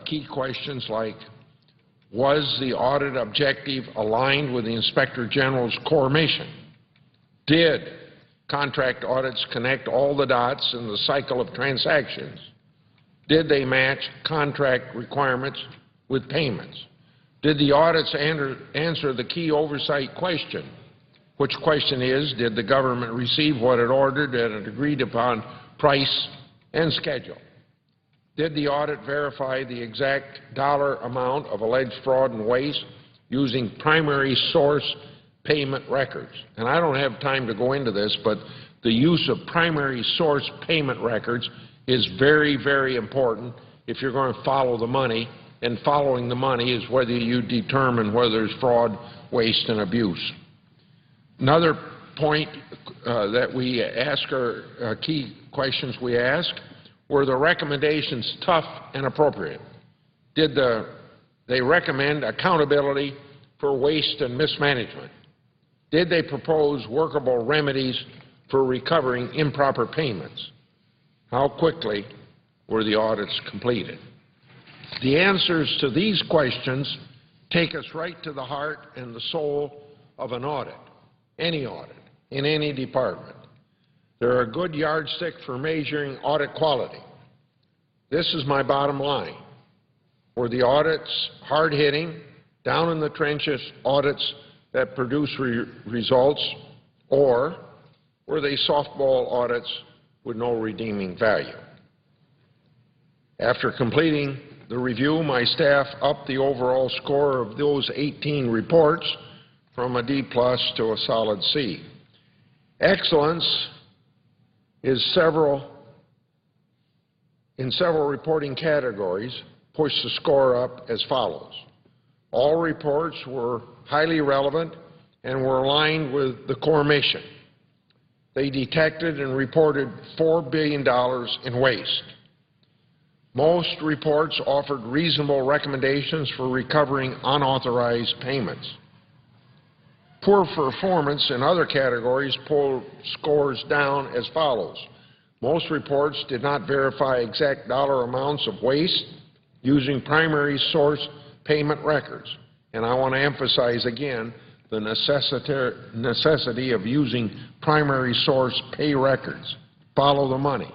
key questions like, was the audit objective aligned with the Inspector General's core mission? Did contract audits connect all the dots in the cycle of transactions? Did they match contract requirements with payments? Did the audits answer the key oversight question, which question is, did the government receive what it ordered at an agreed-upon price and schedule? Did the audit verify the exact dollar amount of alleged fraud and waste using primary source payment records? And I don't have time to go into this, but the use of primary source payment records is very, very important if you're going to follow the money, and following the money is whether you determine whether there's fraud, waste, and abuse. Another point that we ask, or key questions we ask, were the recommendations tough and appropriate? Did they recommend accountability for waste and mismanagement? Did they propose workable remedies for recovering improper payments? How quickly were the audits completed? The answers to these questions take us right to the heart and the soul of an audit, in any department. They're a good yardstick for measuring audit quality. This is my bottom line. Were the audits hard-hitting, down in the trenches audits that produce results, or were they softball audits with no redeeming value? After completing the review, my staff upped the overall score of those 18 reports from a D+ to a solid C. Excellence is in several reporting categories pushed the score up as follows. All reports were highly relevant and were aligned with the core mission. They detected and reported $4 billion in waste. Most reports offered reasonable recommendations for recovering unauthorized payments. Poor performance in other categories pulled scores down as follows. Most reports did not verify exact dollar amounts of waste using primary source payment records. And I want to emphasize again the necessity of using primary source pay records. Follow the money.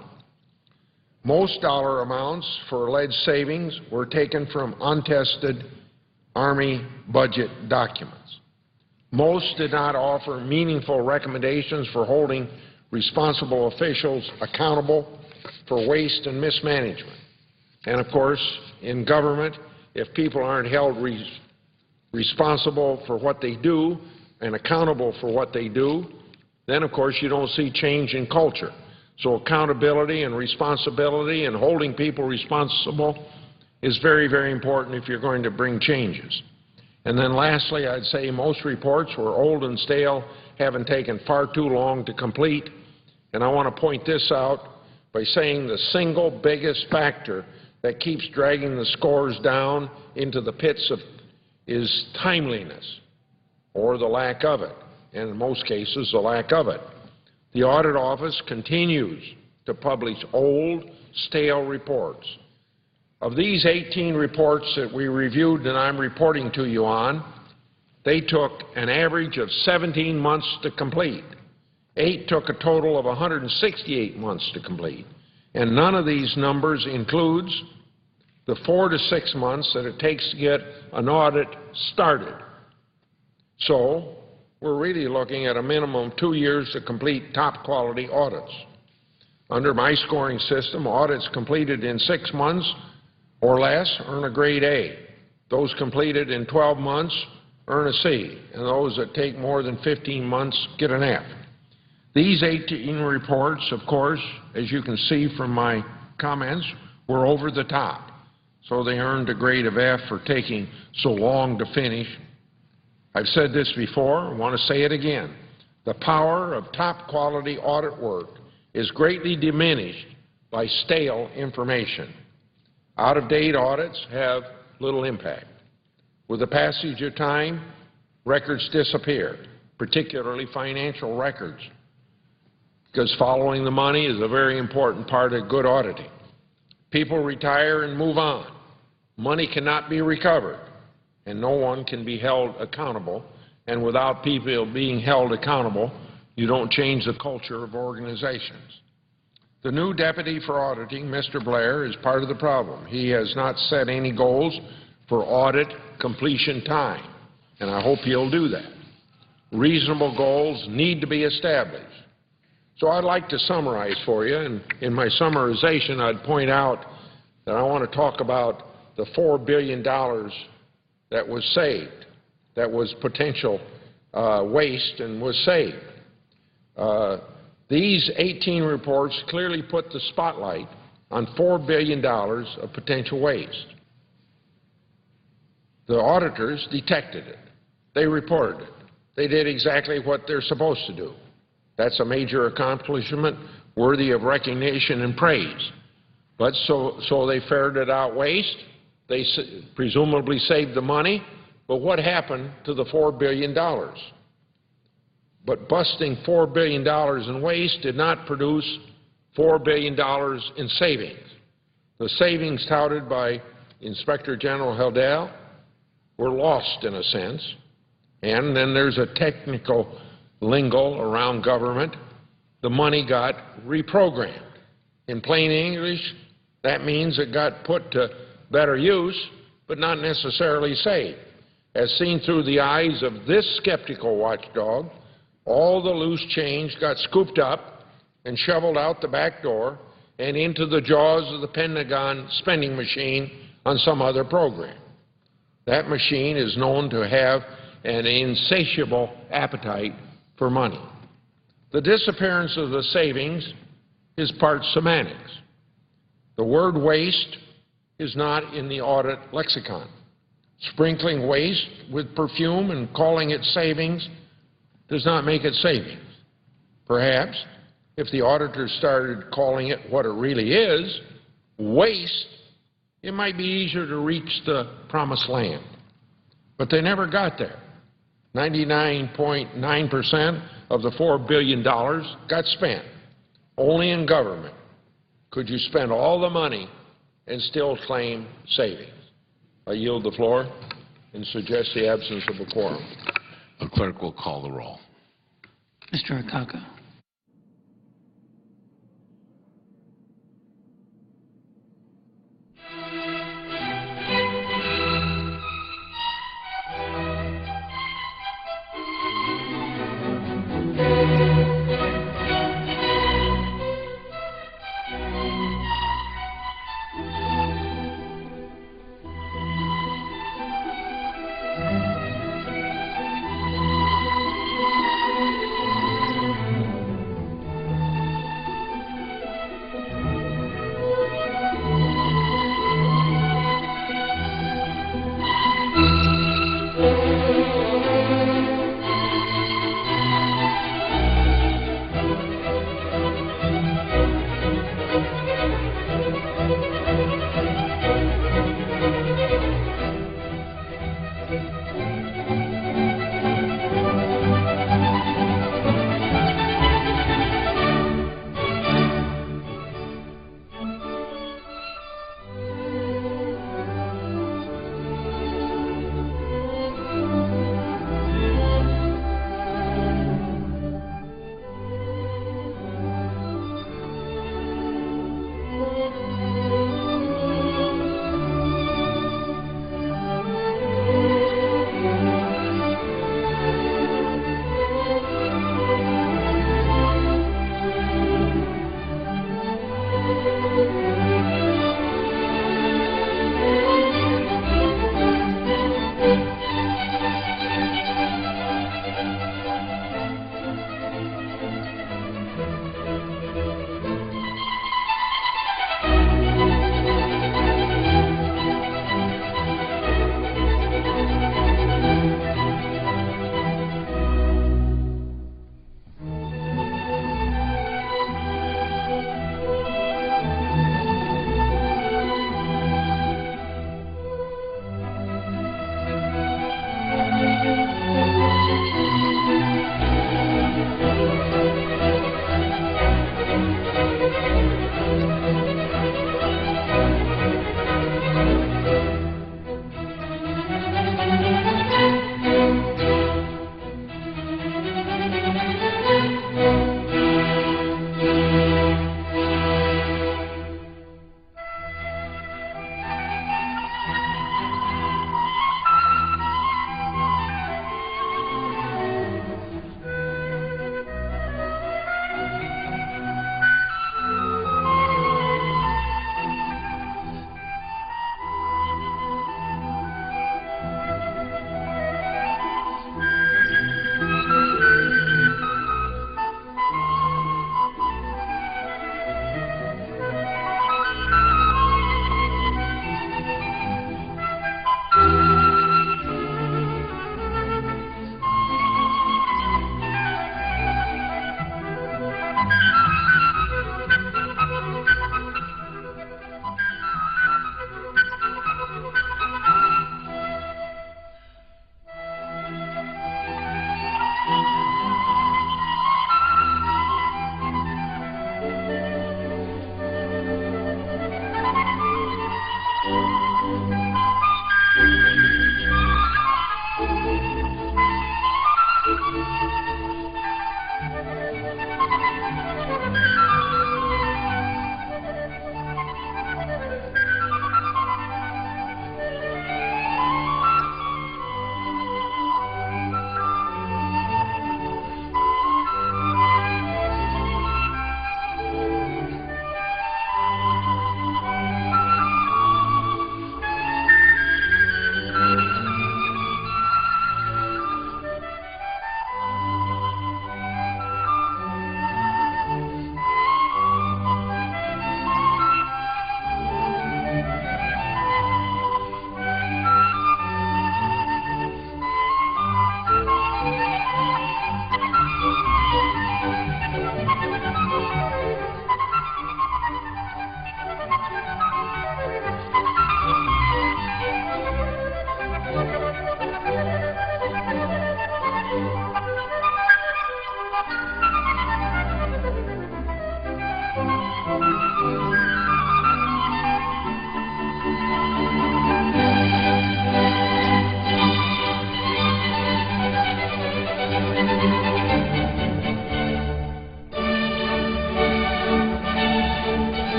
Most dollar amounts for alleged savings were taken from untested Army budget documents. Most did not offer meaningful recommendations for holding responsible officials accountable for waste and mismanagement. And of course, in government, if people aren't held responsible for what they do and accountable for what they do, then of course you don't see change in culture. So accountability and responsibility and holding people responsible is very, very important if you're going to bring changes. And then lastly, I'd say most reports were old and stale, having taken far too long to complete. And I want to point this out by saying the single biggest factor that keeps dragging the scores down into the pits is timeliness, or the lack of it, and in most cases the lack of it. The Audit Office continues to publish old, stale reports. Of these 18 reports that we reviewed and I'm reporting to you on, they took an average of 17 months to complete. 8 took a total of 168 months to complete. And none of these numbers includes the 4 to 6 months that it takes to get an audit started. So we're really looking at a minimum of 2 years to complete top-quality audits. Under my scoring system, audits completed in 6 months or less earn a grade A. Those completed in 12 months earn a C, and those that take more than 15 months get an F. These 18 reports, of course, as you can see from my comments, were over the top. So they earned a grade of F for taking so long to finish. I've said this before, I want to say it again. The power of top-quality audit work is greatly diminished by stale information. Out-of-date audits have little impact. With the passage of time, records disappear, particularly financial records, because following the money is a very important part of good auditing. People retire and move on. Money cannot be recovered, and no one can be held accountable. And without people being held accountable, you don't change the culture of organizations. The new deputy for auditing, Mr. Blair, is part of the problem. He has not set any goals for audit completion time, and I hope he'll do that. Reasonable goals need to be established. So I'd like to summarize for you, and in my summarization I'd point out that I want to talk about the $4 billion that was saved, that was potential waste and was saved. These 18 reports clearly put the spotlight on $4 billion of potential waste. The auditors detected it. They reported it. They did exactly what they're supposed to do. That's a major accomplishment worthy of recognition and praise. But so they ferreted out waste. They presumably saved the money. But what happened to the $4 billion? But busting $4 billion in waste did not produce $4 billion in savings. The savings touted by Inspector General Hildell were lost in a sense. And then there's a technical lingo around government. The money got reprogrammed. In plain English, that means it got put to better use, but not necessarily saved. As seen through the eyes of this skeptical watchdog, all the loose change got scooped up and shoveled out the back door and into the jaws of the Pentagon spending machine on some other program. That machine is known to have an insatiable appetite for money. The disappearance of the savings is part semantics. The word waste is not in the audit lexicon. Sprinkling waste with perfume and calling it savings does not make it savings. Perhaps if the auditors started calling it what it really is, waste, it might be easier to reach the promised land. But they never got there. 99.9% of the $4 billion got spent. Only in government could you spend all the money and still claim savings. I yield the floor and suggest the absence of a quorum. The clerk will call the roll. Mr. Akaka.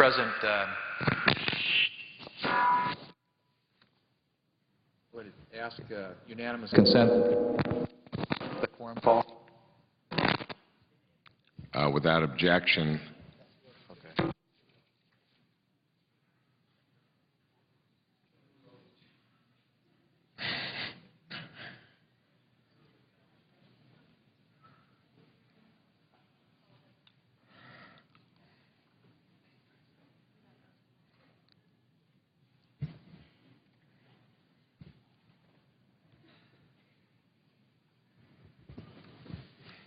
President, would ask unanimous consent the quorum call. Without objection. Okay.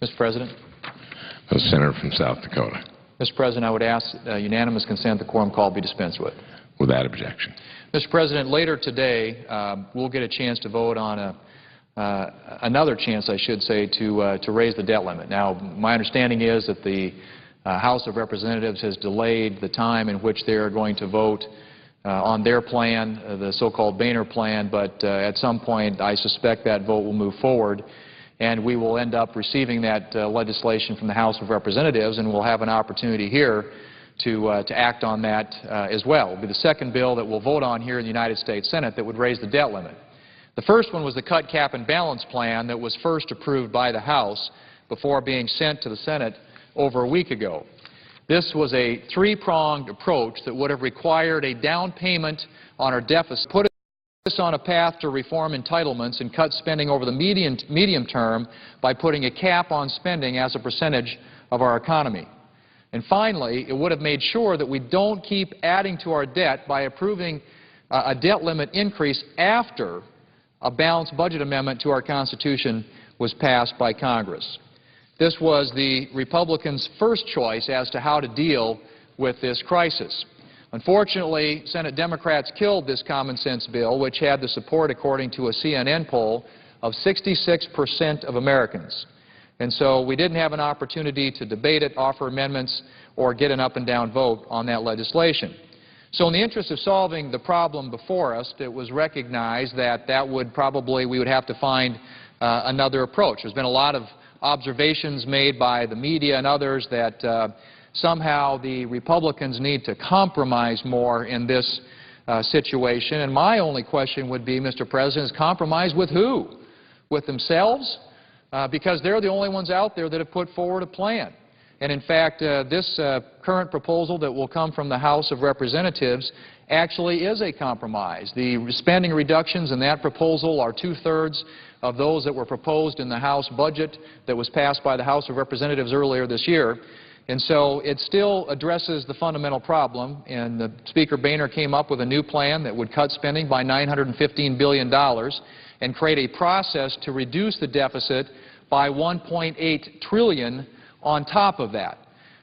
Mr. President. The senator from South Dakota. Mr. President, I would ask unanimous consent the quorum call be dispensed with. Without objection. Mr. President, later today, we'll get a chance to vote on another chance, I should say, to raise the debt limit. Now, my understanding is that the House of Representatives has delayed the time in which they are going to vote on their plan, the so-called Boehner plan, but at some point I suspect that vote will move forward, and we will end up receiving that legislation from the House of Representatives, and we'll have an opportunity here to act on that as well. It will be the second bill that we'll vote on here in the United States Senate that would raise the debt limit. The first one was the cut, cap, and balance plan that was first approved by the House before being sent to the Senate over a week ago. This was a three-pronged approach that would have required a down payment on our deficit, put us on a path to reform entitlements and cut spending over the medium term by putting a cap on spending as a percentage of our economy. And finally, it would have made sure that we don't keep adding to our debt by approving a debt limit increase after a balanced budget amendment to our Constitution was passed by Congress. This was the Republicans' first choice as to how to deal with this crisis. Unfortunately, Senate Democrats killed this common-sense bill, which had the support, according to a CNN poll, of 66% of Americans. And so we didn't have an opportunity to debate it, offer amendments, or get an up-and-down vote on that legislation. So in the interest of solving the problem before us, it was recognized that we would have to find another approach. There's been a lot of observations made by the media and others that somehow the Republicans need to compromise more in this situation. And my only question would be, Mr. President, is compromise with who? With themselves? Because they're the only ones out there that have put forward a plan. And in fact, this current proposal that will come from the House of Representatives actually is a compromise. The spending reductions in that proposal are two-thirds of those that were proposed in the House budget that was passed by the House of Representatives earlier this year. And so it still addresses the fundamental problem, and the Speaker Boehner came up with a new plan that would cut spending by $915 billion and create a process to reduce the deficit by $1.8 trillion on top of that.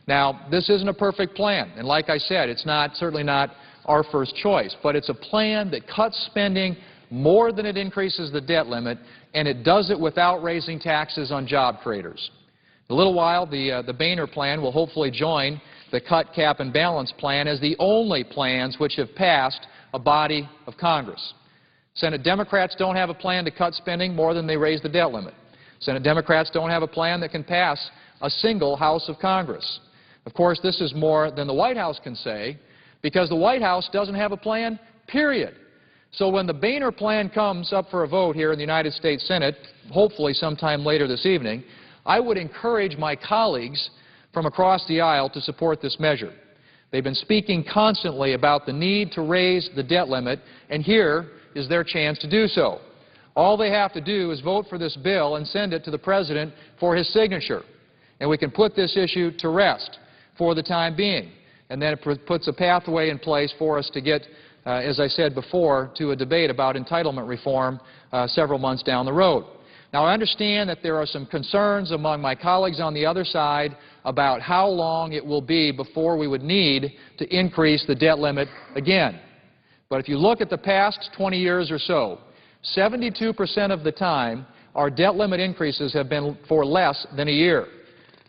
Now, this isn't a perfect plan, and like I said, it's certainly not our first choice, but it's a plan that cuts spending more than it increases the debt limit, and it does it without raising taxes on job creators. In a little while, the Boehner plan will hopefully join the cut, cap, and balance plan as the only plans which have passed a body of Congress. Senate Democrats don't have a plan to cut spending more than they raise the debt limit. Senate Democrats don't have a plan that can pass a single House of Congress. Of course, this is more than the White House can say, because the White House doesn't have a plan, period. So when the Boehner plan comes up for a vote here in the United States Senate, hopefully sometime later this evening, I would encourage my colleagues from across the aisle to support this measure. They've been speaking constantly about the need to raise the debt limit, and here is their chance to do so. All they have to do is vote for this bill and send it to the President for his signature. And we can put this issue to rest for the time being. And then it puts a pathway in place for us to get, as I said before, to a debate about entitlement reform several months down the road. Now, I understand that there are some concerns among my colleagues on the other side about how long it will be before we would need to increase the debt limit again. But if you look at the past 20 years or so, 72% of the time, our debt limit increases have been for less than a year.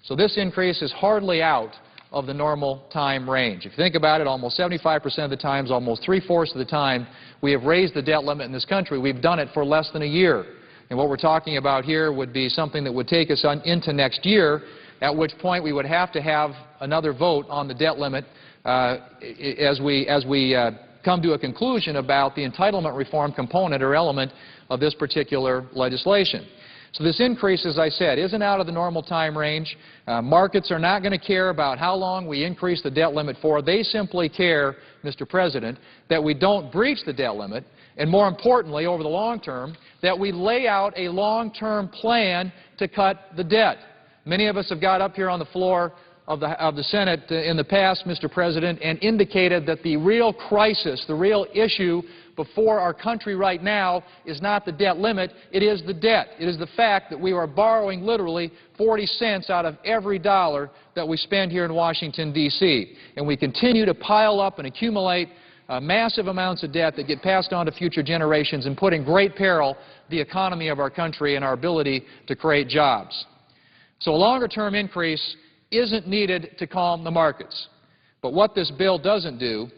So this increase is hardly out of the normal time range. If you think about it, almost 75% of the times, almost three-fourths of the time, we have raised the debt limit in this country. We've done it for less than a year. And what we're talking about here would be something that would take us into next year, at which point we would have to have another vote on the debt limit as we come to a conclusion about the entitlement reform component or element of this particular legislation. So this increase, as I said, isn't out of the normal time range. Markets are not going to care about how long we increase the debt limit for. They simply care, Mr. President, that we don't breach the debt limit, and more importantly, over the long term, that we lay out a long-term plan to cut the debt. Many of us have got up here on the floor of the Senate in the past, Mr. President, and indicated that the real crisis, the real issue before our country right now is not the debt limit, it is the debt. It is the fact that we are borrowing literally 40 cents out of every dollar that we spend here in Washington, D.C. And we continue to pile up and accumulate massive amounts of debt that get passed on to future generations and put in great peril the economy of our country and our ability to create jobs. So a longer-term increase isn't needed to calm the markets. But what this bill doesn't do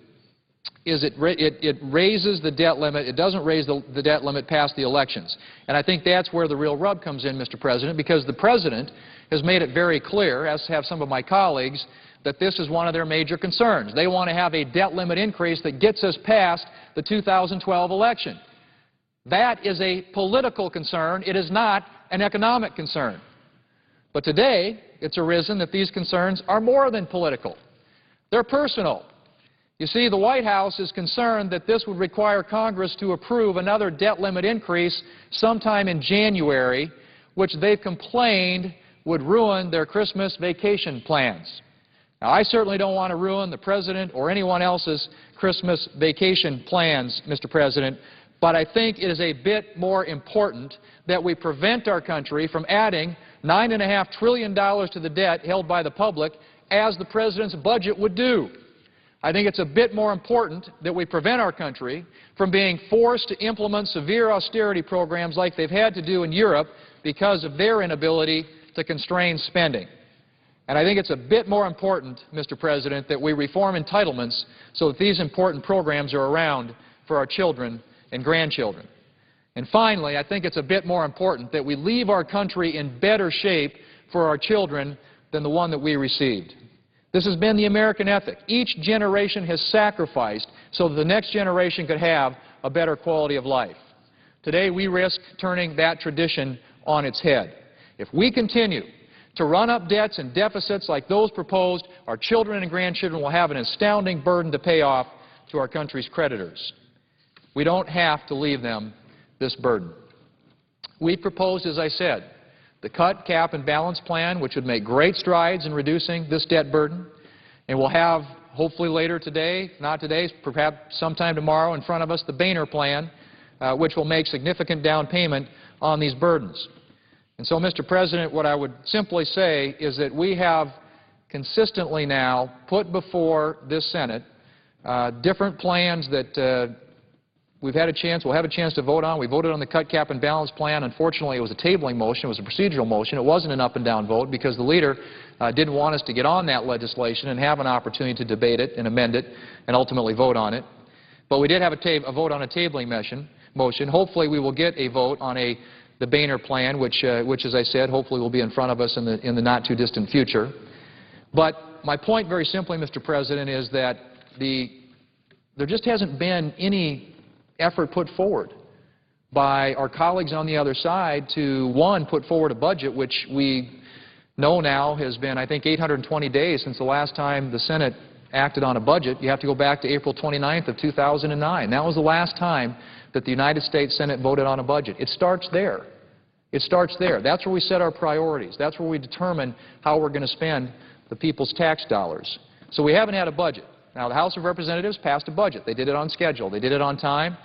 is it raises the debt limit. It doesn't raise the debt limit past the elections. And I think that's where the real rub comes in, Mr. President, because the President has made it very clear, as have some of my colleagues, that this is one of their major concerns. They want to have a debt limit increase that gets us past the 2012 election. That is a political concern. It is not an economic concern. But today, it's arisen that these concerns are more than political. They're personal. You see, the White House is concerned that this would require Congress to approve another debt limit increase sometime in January, which they've complained would ruin their Christmas vacation plans. Now, I certainly don't want to ruin the President or anyone else's Christmas vacation plans, Mr. President, but I think it is a bit more important that we prevent our country from adding $9.5 trillion to the debt held by the public, as the President's budget would do. I think it's a bit more important that we prevent our country from being forced to implement severe austerity programs like they've had to do in Europe because of their inability to constrain spending. And I think it's a bit more important, Mr. President, that we reform entitlements so that these important programs are around for our children and grandchildren. And finally, I think it's a bit more important that we leave our country in better shape for our children than the one that we received. This has been the American ethic. Each generation has sacrificed so that the next generation could have a better quality of life. Today, we risk turning that tradition on its head. If we continue to run up debts and deficits like those proposed, our children and grandchildren will have an astounding burden to pay off to our country's creditors. We don't have to leave them this burden. We proposed, as I said, the cut, cap, and balance plan, which would make great strides in reducing this debt burden. And we'll have, hopefully later today, if not today, perhaps sometime tomorrow, in front of us, the Boehner plan, which will make significant down payment on these burdens. And so, Mr. President, what I would simply say is that we have consistently now put before this Senate different plans that we'll have a chance to vote on. We voted on the cut, cap, and balance plan. Unfortunately, it was a tabling motion. It was a procedural motion. It wasn't an up and down vote because the leader didn't want us to get on that legislation and have an opportunity to debate it and amend it and ultimately vote on it. But we did have a vote on a tabling motion. Hopefully, we will get a vote on the Boehner plan, which, as I said, hopefully will be in front of us in the not-too-distant future. But my point, very simply, Mr. President, is that there just hasn't been any effort put forward by our colleagues on the other side to, one, put forward a budget, which we know now has been, I think, 820 days since the last time the Senate acted on a budget. You have to go back to April 29th of 2009. That was the last time that the United States Senate voted on a budget. It starts there. It starts there. That's where we set our priorities. That's where we determine how we're going to spend the people's tax dollars. So we haven't had a budget. Now, the House of Representatives passed a budget. They did it on schedule. They did it on time.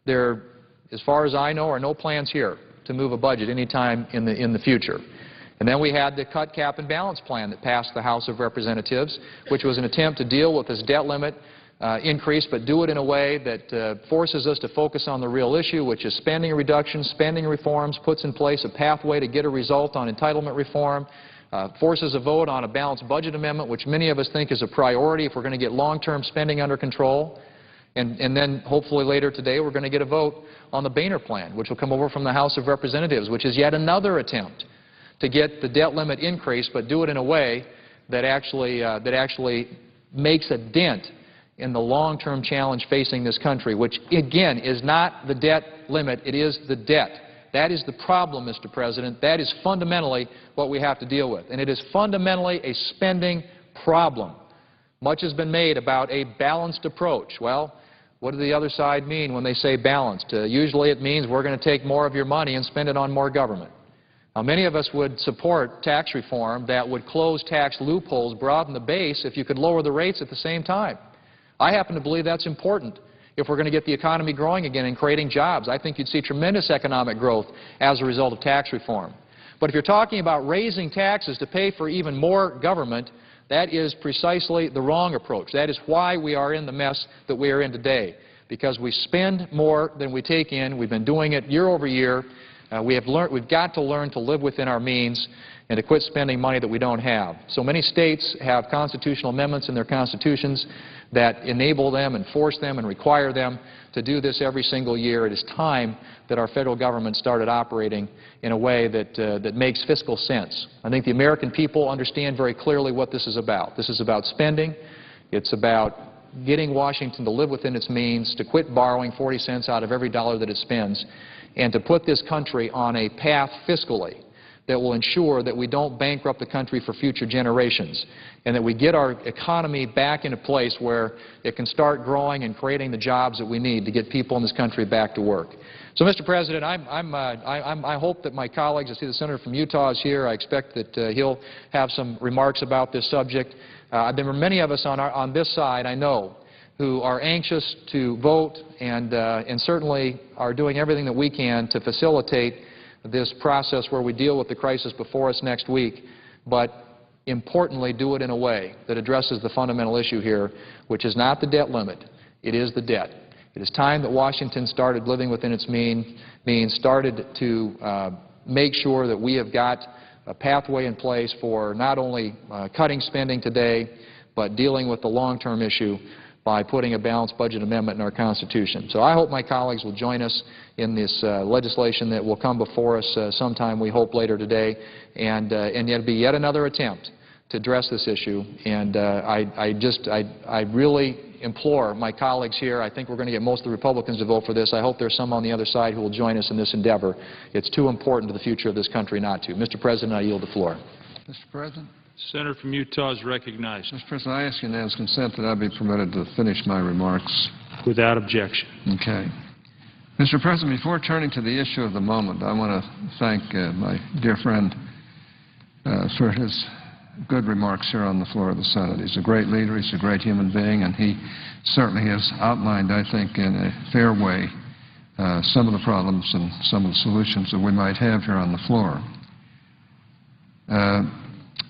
There, as far as I know, are no plans here to move a budget any time in the future. And then we had the cut, cap, and balance plan that passed the House of Representatives, which was an attempt to deal with this debt limit increase, but do it in a way that forces us to focus on the real issue, which is spending reductions, spending reforms, puts in place a pathway to get a result on entitlement reform, forces a vote on a balanced budget amendment, which many of us think is a priority if we're going to get long-term spending under control. And then hopefully later today we're going to get a vote on the Boehner plan, which will come over from the House of Representatives, which is yet another attempt to get the debt limit increased, but do it in a way that actually makes a dent in the long-term challenge facing this country, which, again, is not the debt limit, it is the debt. That is the problem, Mr. President. That is fundamentally what we have to deal with. And it is fundamentally a spending problem. Much has been made about a balanced approach. Well, what does the other side mean when they say balanced? Usually it means we're going to take more of your money and spend it on more government. Now, many of us would support tax reform that would close tax loopholes, broaden the base, if you could lower the rates at the same time. I happen to believe that's important if we're going to get the economy growing again and creating jobs. I think you'd see tremendous economic growth as a result of tax reform. But if you're talking about raising taxes to pay for even more government, that is precisely the wrong approach. That is why we are in the mess that we are in today, because we spend more than we take in. We've been doing it year over year. We've got to learn to live within our means and to quit spending money that we don't have. So many states have constitutional amendments in their constitutions that enable them and force them and require them to do this every single year. It is time that our federal government started operating in a way that makes fiscal sense. I think the American people understand very clearly what this is about. This is about spending. It's about getting Washington to live within its means, to quit borrowing 40 cents out of every dollar that it spends, and to put this country on a path fiscally that will ensure that we don't bankrupt the country for future generations, and that we get our economy back in a place where it can start growing and creating the jobs that we need to get people in this country back to work. So, Mr. President, I hope that my colleagues, I see the senator from Utah is here. I expect that he'll have some remarks about this subject. There are many of us on this side, I know, who are anxious to vote and certainly are doing everything that we can to facilitate this process where we deal with the crisis before us next week, but importantly do it in a way that addresses the fundamental issue here, which is not the debt limit, it is the debt. It is time that Washington started living within its means, started to make sure that we have got a pathway in place for not only cutting spending today, but dealing with the long-term issue by putting a balanced budget amendment in our Constitution. So I hope my colleagues will join us in this legislation that will come before us sometime, we hope, later today, and it'll be yet another attempt to address this issue. And I really implore my colleagues here, I think we're going to get most of the Republicans to vote for this. I hope there's some on the other side who will join us in this endeavor. It's too important to the future of this country not to. Mr. President, I yield the floor. Mr. President? Senator from Utah is recognized. Mr. President, I ask unanimous consent that I be permitted to finish my remarks. Without objection. Okay. Mr. President, before turning to the issue of the moment, I want to thank my dear friend for his good remarks here on the floor of the Senate. He's a great leader, he's a great human being, and he certainly has outlined, I think, in a fair way some of the problems and some of the solutions that we might have here on the floor.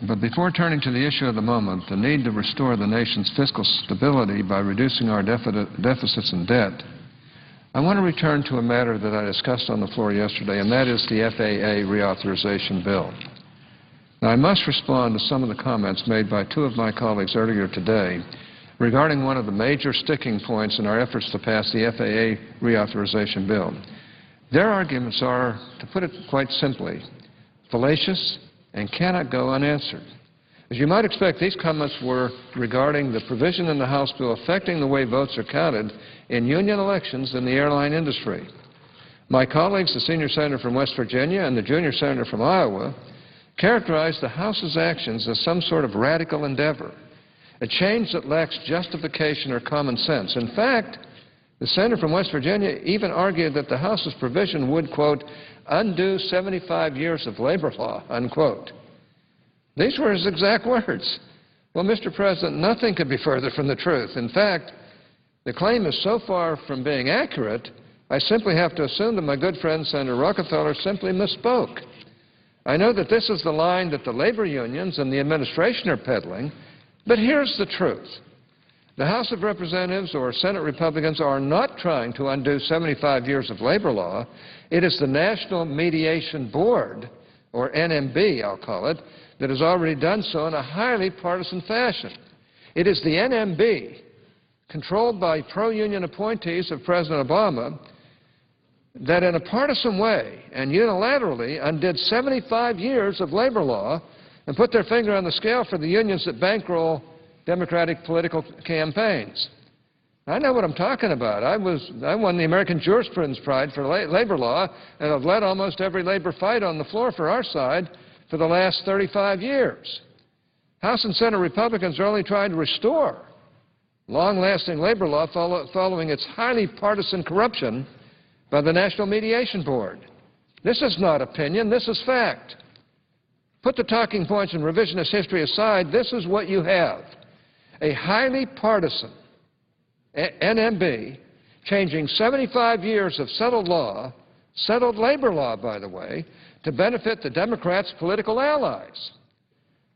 But before turning to the issue of the moment, the need to restore the nation's fiscal stability by reducing our deficits and debt, I want to return to a matter that I discussed on the floor yesterday, and that is the FAA reauthorization bill. Now, I must respond to some of the comments made by two of my colleagues earlier today regarding one of the major sticking points in our efforts to pass the FAA reauthorization bill. Their arguments are, to put it quite simply, fallacious and cannot go unanswered. As you might expect, these comments were regarding the provision in the House bill affecting the way votes are counted in union elections in the airline industry. My colleagues, the senior senator from West Virginia and the junior senator from Iowa, characterized the House's actions as some sort of radical endeavor, a change that lacks justification or common sense. In fact, the senator from West Virginia even argued that the House's provision would, quote, undo 75 years of labor law, unquote. These were his exact words. Well, Mr. President, nothing could be further from the truth. In fact, the claim is so far from being accurate, I simply have to assume that my good friend Senator Rockefeller simply misspoke. I know that this is the line that the labor unions and the administration are peddling, but here's the truth. The House of Representatives or Senate Republicans are not trying to undo 75 years of labor law. It is the National Mediation Board, or NMB, I'll call it, that has already done so in a highly partisan fashion. It is the NMB, controlled by pro-union appointees of President Obama, that in a partisan way and unilaterally undid 75 years of labor law and put their finger on the scale for the unions that bankroll Democratic political campaigns. I know what I'm talking about. I won the American Jurisprudence Prize for labor law, and I've led almost every labor fight on the floor for our side for the last 35 years. House and Senate Republicans are only trying to restore long-lasting labor law following its highly partisan corruption by the National Mediation Board. This is not opinion. This is fact. Put the talking points and revisionist history aside. This is what you have. A highly partisan NMB changing 75 years of settled law, settled labor law, by the way, to benefit the Democrats' political allies.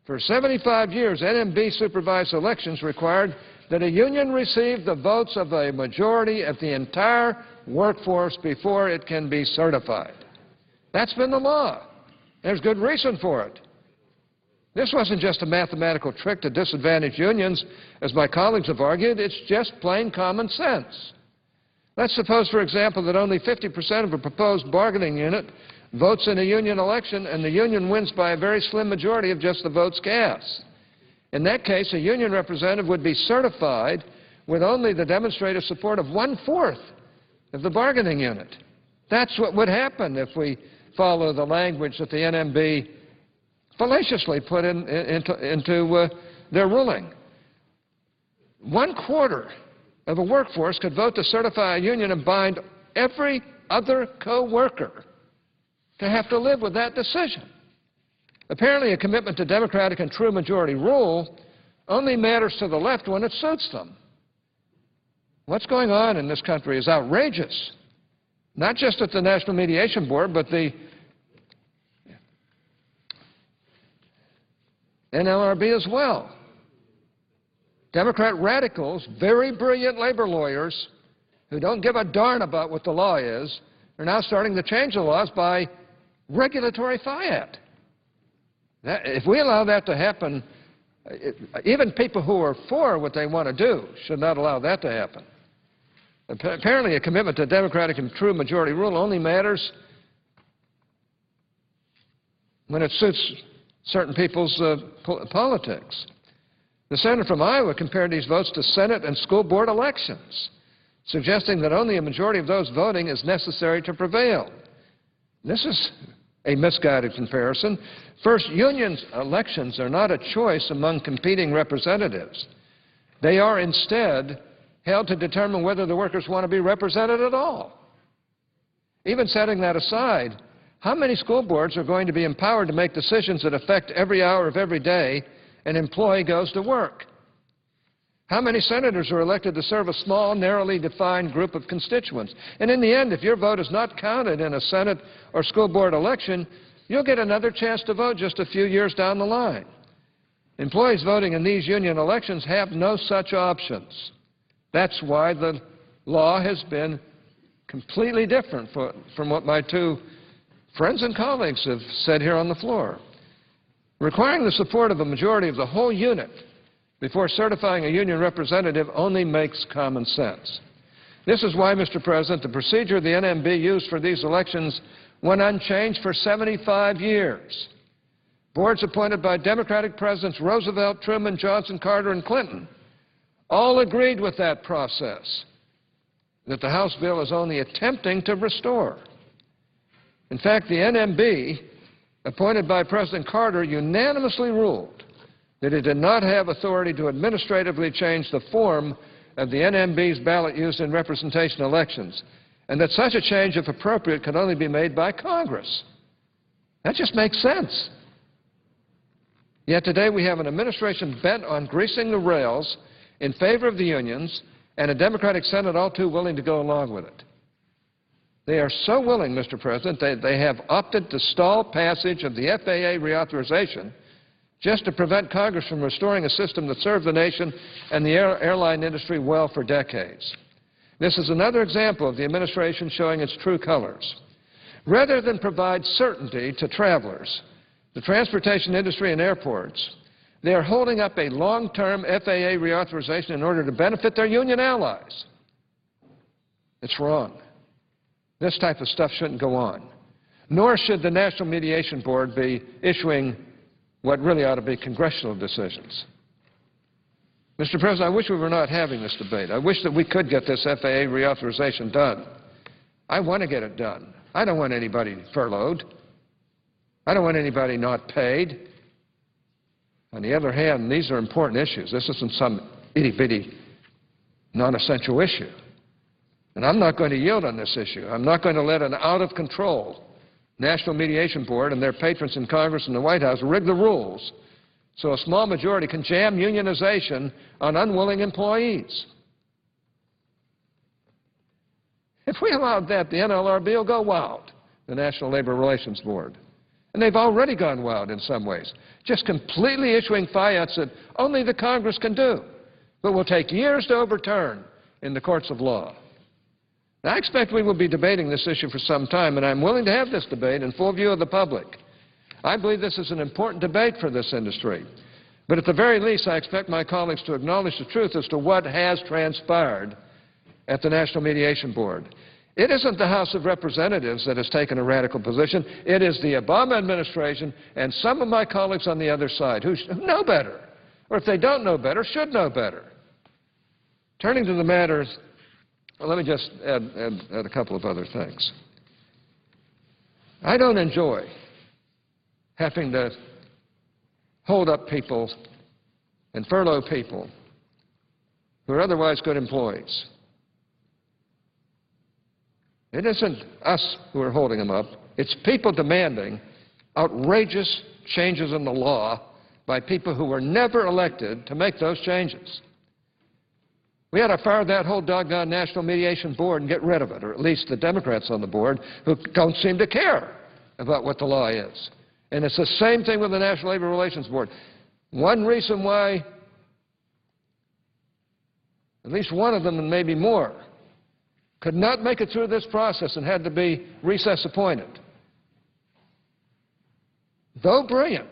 For 75 years, NMB-supervised elections required that a union receive the votes of a majority of the entire workforce before it can be certified. That's been the law. There's good reason for it. This wasn't just a mathematical trick to disadvantage unions, as my colleagues have argued. It's just plain common sense. Let's suppose, for example, that only 50% of a proposed bargaining unit votes in a union election, and the union wins by a very slim majority of just the votes cast. In that case, a union representative would be certified with only the demonstrated support of 1/4 of the bargaining unit. That's what would happen if we follow the language that the NMB fallaciously put into their ruling. 1/4 of a workforce could vote to certify a union and bind every other co-worker to have to live with that decision. Apparently, a commitment to democratic and true majority rule only matters to the left when it suits them. What's going on in this country is outrageous, not just at the National Mediation Board, but the NLRB as well. Democrat radicals, very brilliant labor lawyers who don't give a darn about what the law is, are now starting to change the laws by regulatory fiat. If we allow that to happen, even people who are for what they want to do should not allow that to happen. Apparently, a commitment to democratic and true majority rule only matters when it suits certain people's politics. The senator from Iowa compared these votes to Senate and school board elections, suggesting that only a majority of those voting is necessary to prevail. This is a misguided comparison. First, union elections are not a choice among competing representatives. They are instead held to determine whether the workers want to be represented at all. Even setting that aside, how many school boards are going to be empowered to make decisions that affect every hour of every day an employee goes to work? How many senators are elected to serve a small, narrowly defined group of constituents? And in the end, if your vote is not counted in a Senate or school board election, you'll get another chance to vote just a few years down the line. Employees voting in these union elections have no such options. That's why the law has been completely different from what my two friends and colleagues have said here on the floor. Requiring the support of a majority of the whole unit before certifying a union representative only makes common sense. This is why, Mr. President, the procedure the NMB used for these elections went unchanged for 75 years. Boards appointed by Democratic Presidents Roosevelt, Truman, Johnson, Carter, and Clinton all agreed with that process that the House bill is only attempting to restore. In fact, the NMB, appointed by President Carter, unanimously ruled that it did not have authority to administratively change the form of the NMB's ballot used in representation elections, and that such a change, if appropriate, could only be made by Congress. That just makes sense. Yet today we have an administration bent on greasing the rails in favor of the unions and a Democratic Senate all too willing to go along with it. They are so willing, Mr. President, they have opted to stall passage of the FAA reauthorization just to prevent Congress from restoring a system that served the nation and the airline industry well for decades. This is another example of the administration showing its true colors. Rather than provide certainty to travelers, the transportation industry and airports, they are holding up a long-term FAA reauthorization in order to benefit their union allies. It's wrong. This type of stuff shouldn't go on. Nor should the National Mediation Board be issuing what really ought to be congressional decisions. Mr. President, I wish we were not having this debate. I wish that we could get this FAA reauthorization done. I want to get it done. I don't want anybody furloughed. I don't want anybody not paid. On the other hand, these are important issues. This isn't some itty-bitty, non-essential issue. And I'm not going to yield on this issue. I'm not going to let an out-of-control National Mediation Board and their patrons in Congress and the White House rig the rules so a small majority can jam unionization on unwilling employees. If we allowed that, the NLRB will go wild, the National Labor Relations Board. And they've already gone wild in some ways, just completely issuing fiats that only the Congress can do, but will take years to overturn in the courts of law. Now, I expect we will be debating this issue for some time, and I'm willing to have this debate in full view of the public. I believe this is an important debate for this industry. But at the very least, I expect my colleagues to acknowledge the truth as to what has transpired at the National Mediation Board. It isn't the House of Representatives that has taken a radical position. It is the Obama administration and some of my colleagues on the other side who know better, or if they don't know better, should know better. Turning to the matters, well, let me just add a couple of other things. I don't enjoy having to hold up people and furlough people who are otherwise good employees. It isn't us who are holding them up. It's people demanding outrageous changes in the law by people who were never elected to make those changes. We ought to fire that whole doggone National Mediation Board and get rid of it, or at least the Democrats on the board who don't seem to care about what the law is. And it's the same thing with the National Labor Relations Board. One reason why at least one of them, and maybe more, could not make it through this process and had to be recess appointed, though brilliant,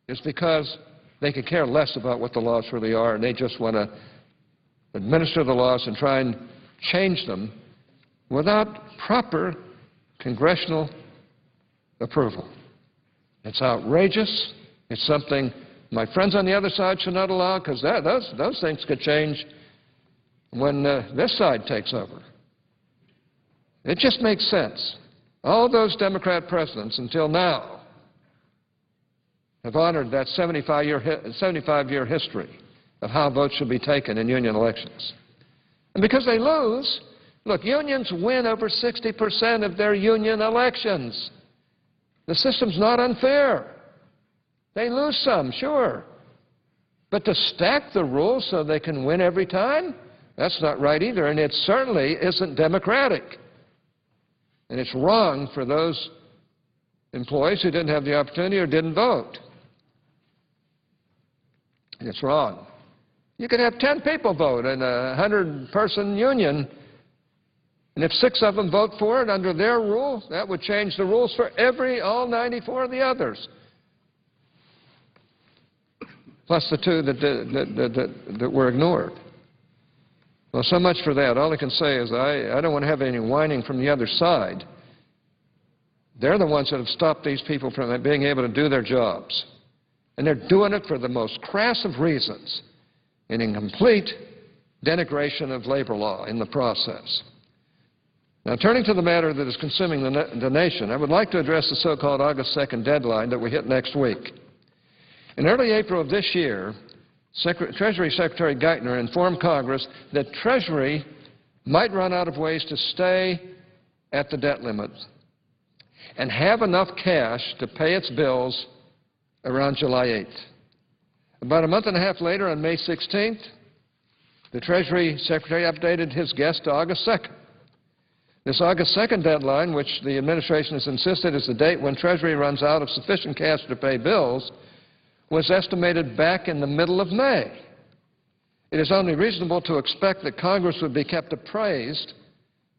is because they could care less about what the laws really are, and they just want to administer the laws and try and change them without proper congressional approval. It's outrageous. It's something my friends on the other side should not allow, because those things could change when this side takes over. It just makes sense. All those Democrat presidents until now have honored that 75-year history of how votes should be taken in union elections. And because they lose, look, unions win over 60% of their union elections. The system's not unfair. They lose some, sure. But to stack the rules so they can win every time, that's not right either, and it certainly isn't democratic. And it's wrong for those employees who didn't have the opportunity or didn't vote. It's wrong. You could have 10 people vote in a 100-person union, and if 6 of them vote for it under their rule, that would change the rules for all 94 of the others, plus the 2 that were ignored. Well, so much for that. All I can say is I don't want to have any whining from the other side. They're the ones that have stopped these people from being able to do their jobs. And they're doing it for the most crass of reasons and in complete denigration of labor law in the process. Now, turning to the matter that is consuming the nation, I would like to address the so-called August 2nd deadline that we hit next week. In early April of this year, Treasury Secretary Geithner informed Congress that Treasury might run out of ways to stay at the debt limit and have enough cash to pay its bills around July 8th. About a month and a half later, on May 16th, the Treasury Secretary updated his guess to August 2nd. This August 2nd deadline, which the administration has insisted is the date when Treasury runs out of sufficient cash to pay bills, was estimated back in the middle of May. It is only reasonable to expect that Congress would be kept appraised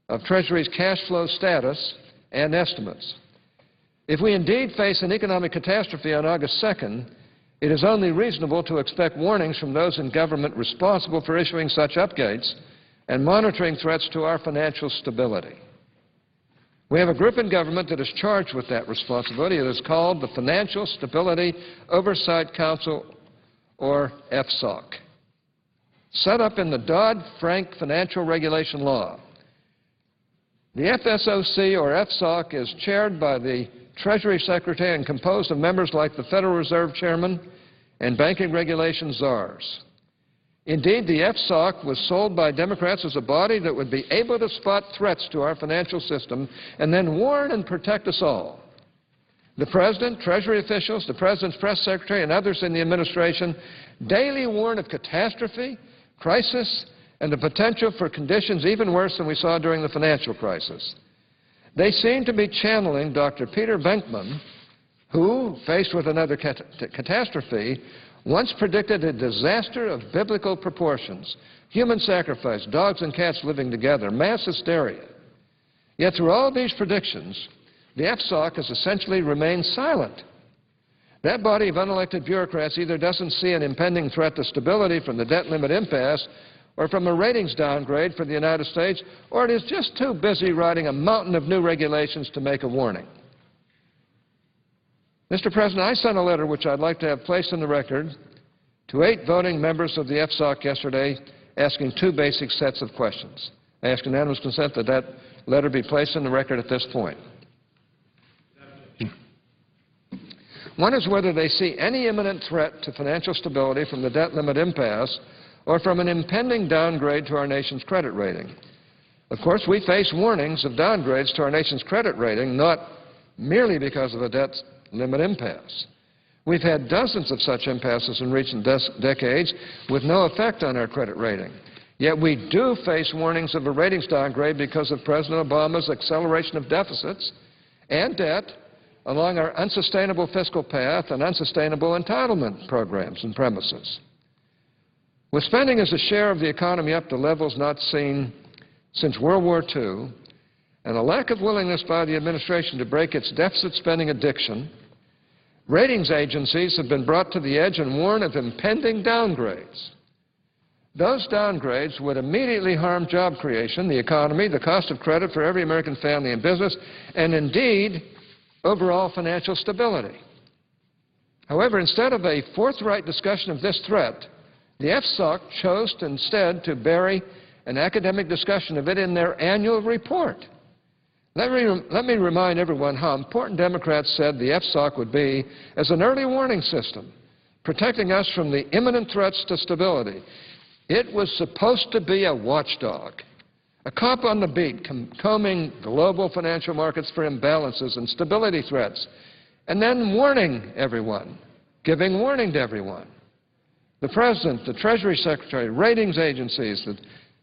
of Treasury's cash flow status and estimates. If we indeed face an economic catastrophe on August 2nd, it is only reasonable to expect warnings from those in government responsible for issuing such updates and monitoring threats to our financial stability. We have a group in government that is charged with that responsibility. It is called the Financial Stability Oversight Council, or FSOC. Set up in the Dodd-Frank financial regulation law, the FSOC or FSOC is chaired by the Treasury Secretary and composed of members like the Federal Reserve Chairman and banking regulation czars. Indeed, the FSOC was sold by Democrats as a body that would be able to spot threats to our financial system and then warn and protect us all. The President, Treasury officials, the President's press secretary, and others in the administration daily warn of catastrophe, crisis, and the potential for conditions even worse than we saw during the financial crisis. They seem to be channeling Dr. Peter Venkman, who, faced with another catastrophe, once predicted a disaster of biblical proportions, human sacrifice, dogs and cats living together, mass hysteria. Yet through all these predictions, the FSOC has essentially remained silent. That body of unelected bureaucrats either doesn't see an impending threat to stability from the debt limit impasse or from a ratings downgrade for the United States, or it is just too busy writing a mountain of new regulations to make a warning. Mr. President, I sent a letter which I'd like to have placed in the record to 8 voting members of the FSOC yesterday asking 2 basic sets of questions. I ask unanimous consent that that letter be placed in the record at this point. One is whether they see any imminent threat to financial stability from the debt limit impasse or from an impending downgrade to our nation's credit rating. Of course, we face warnings of downgrades to our nation's credit rating, not merely because of a debt limit impasse. We've had dozens of such impasses in recent decades with no effect on our credit rating. Yet we do face warnings of a ratings downgrade because of President Obama's acceleration of deficits and debt along our unsustainable fiscal path and unsustainable entitlement programs and premises. With spending as a share of the economy up to levels not seen since World War II, and a lack of willingness by the administration to break its deficit spending addiction, ratings agencies have been brought to the edge and warned of impending downgrades. Those downgrades would immediately harm job creation, the economy, the cost of credit for every American family and business, and indeed, overall financial stability. However, instead of a forthright discussion of this threat, the FSOC chose instead to bury an academic discussion of it in their annual report. Let me remind everyone how important Democrats said the FSOC would be as an early warning system, protecting us from the imminent threats to stability. It was supposed to be a watchdog, a cop on the beat, combing global financial markets for imbalances and stability threats, and then warning everyone, giving warning to everyone. The President, the Treasury Secretary, ratings agencies, the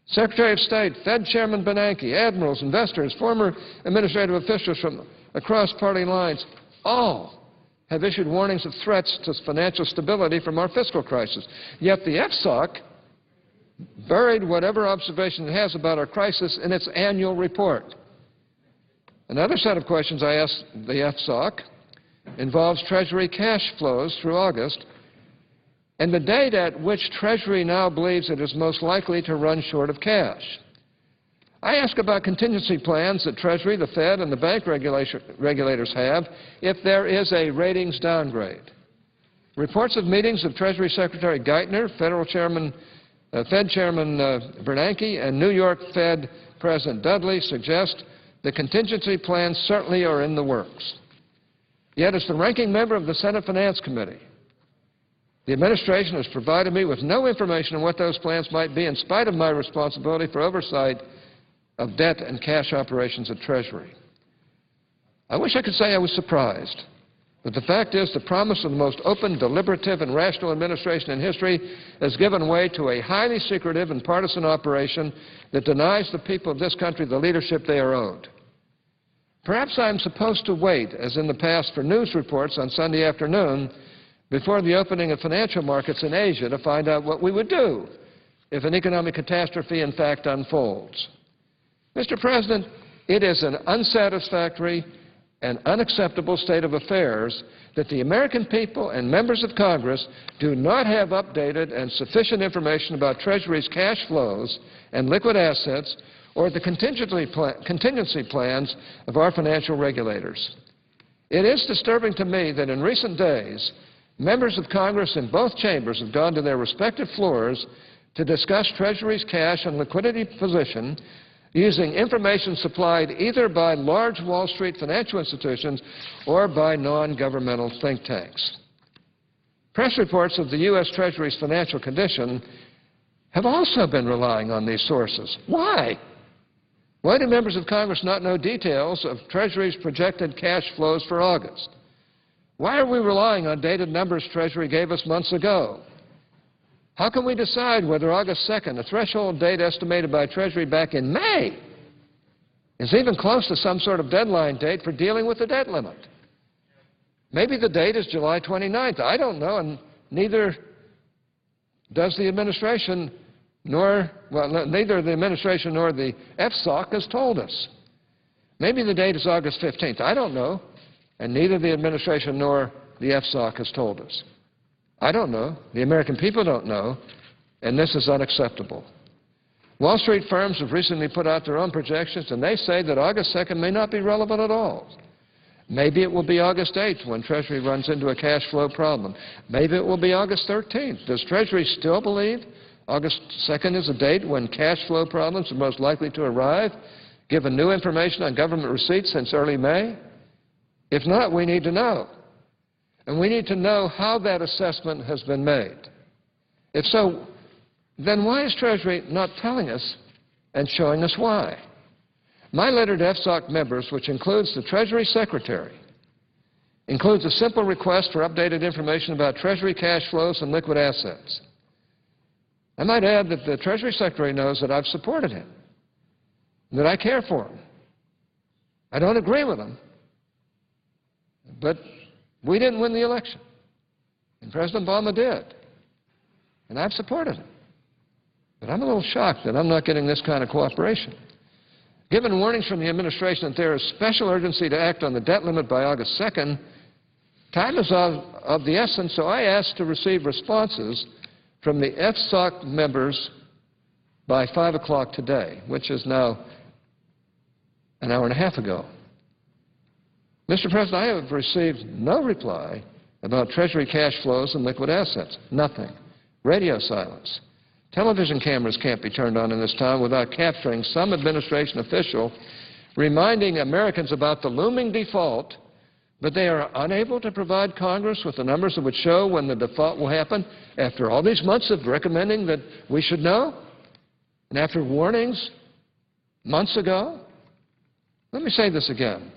Secretary of State, Fed Chairman Bernanke, admirals, investors, former administrative officials from across party lines, all have issued warnings of threats to financial stability from our fiscal crisis. Yet the FSOC buried whatever observation it has about our crisis in its annual report. Another set of questions I asked the FSOC involves Treasury cash flows through August and the date at which Treasury now believes it is most likely to run short of cash. I ask about contingency plans that Treasury, the Fed, and the bank regulators have if there is a ratings downgrade. Reports of meetings of Treasury Secretary Geithner, Fed Chairman Bernanke, and New York Fed President Dudley suggest the contingency plans certainly are in the works. Yet, as the ranking member of the Senate Finance Committee, the administration has provided me with no information on what those plans might be in spite of my responsibility for oversight of debt and cash operations at Treasury. I wish I could say I was surprised, but the fact is the promise of the most open, deliberative, and rational administration in history has given way to a highly secretive and partisan operation that denies the people of this country the leadership they are owed. Perhaps I am supposed to wait, as in the past, for news reports on Sunday afternoon before the opening of financial markets in Asia to find out what we would do if an economic catastrophe in fact unfolds. Mr. President, it is an unsatisfactory and unacceptable state of affairs that the American people and members of Congress do not have updated and sufficient information about Treasury's cash flows and liquid assets or the contingency plans of our financial regulators. It is disturbing to me that in recent days, Members of Congress in both chambers have gone to their respective floors to discuss Treasury's cash and liquidity position using information supplied either by large Wall Street financial institutions or by non-governmental think tanks. Press reports of the U.S. Treasury's financial condition have also been relying on these sources. Why? Why do members of Congress not know details of Treasury's projected cash flows for August? Why are we relying on dated numbers Treasury gave us months ago? How can we decide whether August 2nd, a threshold date estimated by Treasury back in May, is even close to some sort of deadline date for dealing with the debt limit? Maybe the date is July 29th. I don't know, and neither does the administration, neither the administration nor the FSOC has told us. Maybe the date is August 15th. I don't know, and neither the administration nor the FSOC has told us. I don't know. The American people don't know, and this is unacceptable. Wall Street firms have recently put out their own projections, and they say that August 2nd may not be relevant at all. Maybe it will be August 8th when Treasury runs into a cash flow problem. Maybe it will be August 13th. Does Treasury still believe August 2nd is a date when cash flow problems are most likely to arrive, given new information on government receipts since early May? If not, we need to know. And we need to know how that assessment has been made. If so, then why is Treasury not telling us and showing us why? My letter to FSOC members, which includes the Treasury Secretary, includes a simple request for updated information about Treasury cash flows and liquid assets. I might add that the Treasury Secretary knows that I've supported him, that I care for him. I don't agree with him, but we didn't win the election, and President Obama did, and I've supported him. But I'm a little shocked that I'm not getting this kind of cooperation. Given warnings from the administration that there is special urgency to act on the debt limit by August 2nd, time is of the essence, so I asked to receive responses from the FSOC members by 5 o'clock today, which is now an hour and a half ago. Mr. President, I have received no reply about Treasury cash flows and liquid assets. Nothing. Radio silence. Television cameras can't be turned on in this town without capturing some administration official reminding Americans about the looming default, but they are unable to provide Congress with the numbers that would show when the default will happen after all these months of recommending that we should know, and after warnings months ago. Let me say this again.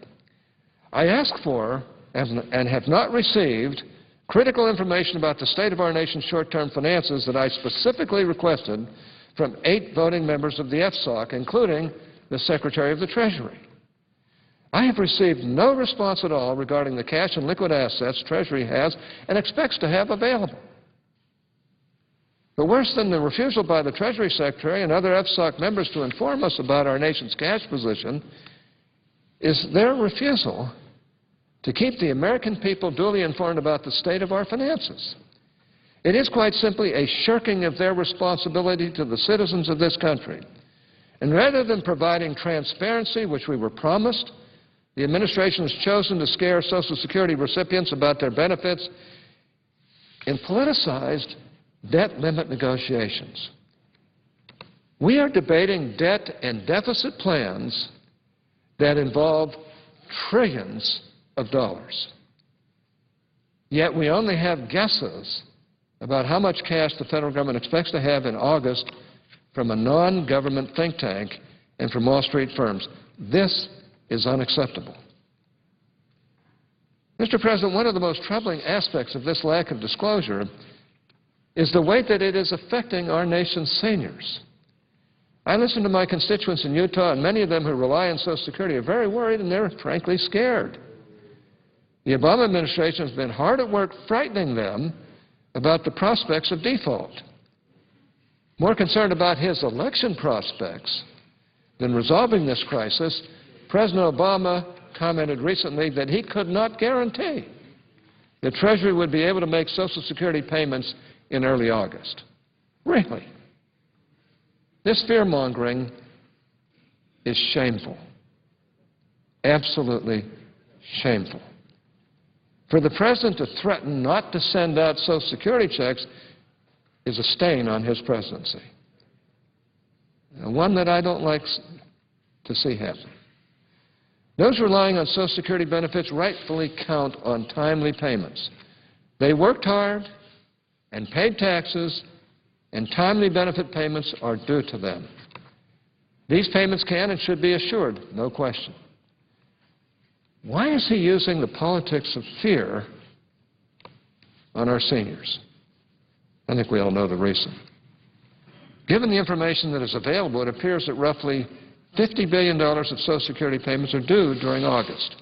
I asked for and have not received critical information about the state of our nation's short-term finances that I specifically requested from 8 voting members of the FSOC, including the Secretary of the Treasury. I have received no response at all regarding the cash and liquid assets Treasury has and expects to have available. But worse than the refusal by the Treasury Secretary and other FSOC members to inform us about our nation's cash position is their refusal to keep the American people duly informed about the state of our finances. It is quite simply a shirking of their responsibility to the citizens of this country. And rather than providing transparency, which we were promised, the administration has chosen to scare Social Security recipients about their benefits in politicized debt limit negotiations. We are debating debt and deficit plans that involve trillions of dollars. Yet we only have guesses about how much cash the federal government expects to have in August from a non-government think tank and from Wall Street firms. This is unacceptable. Mr. President, one of the most troubling aspects of this lack of disclosure is the way that it is affecting our nation's seniors. I listen to my constituents in Utah, and many of them who rely on Social Security are very worried, and they're frankly scared. The Obama administration has been hard at work frightening them about the prospects of default. More concerned about his election prospects than resolving this crisis, President Obama commented recently that he could not guarantee that Treasury would be able to make Social Security payments in early August. Really? This fear-mongering is shameful, absolutely shameful. For the President to threaten not to send out Social Security checks is a stain on his presidency, and one that I don't like to see happen. Those relying on Social Security benefits rightfully count on timely payments. They worked hard and paid taxes, and timely benefit payments are due to them. These payments can and should be assured, no question. Why is he using the politics of fear on our seniors? I think we all know the reason. Given the information that is available, it appears that roughly $50 billion of Social Security payments are due during August.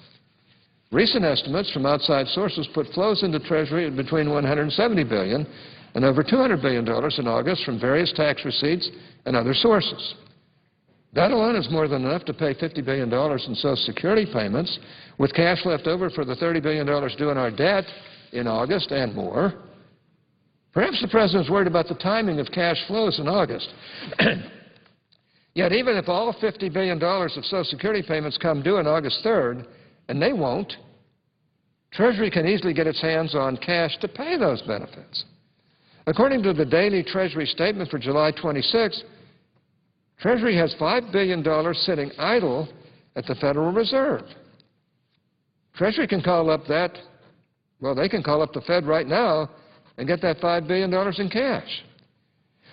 Recent estimates from outside sources put flows into Treasury at between $170 billion and over $200 billion in August from various tax receipts and other sources. That alone is more than enough to pay $50 billion in Social Security payments, with cash left over for the $30 billion due in our debt in August and more. Perhaps the President is worried about the timing of cash flows in August. Yet even if all $50 billion of Social Security payments come due on August 3rd, and they won't, Treasury can easily get its hands on cash to pay those benefits. According to the daily Treasury statement for July 26, Treasury has $5 billion sitting idle at the Federal Reserve. Treasury can call up that, well, they can call up the Fed right now and get that $5 billion in cash.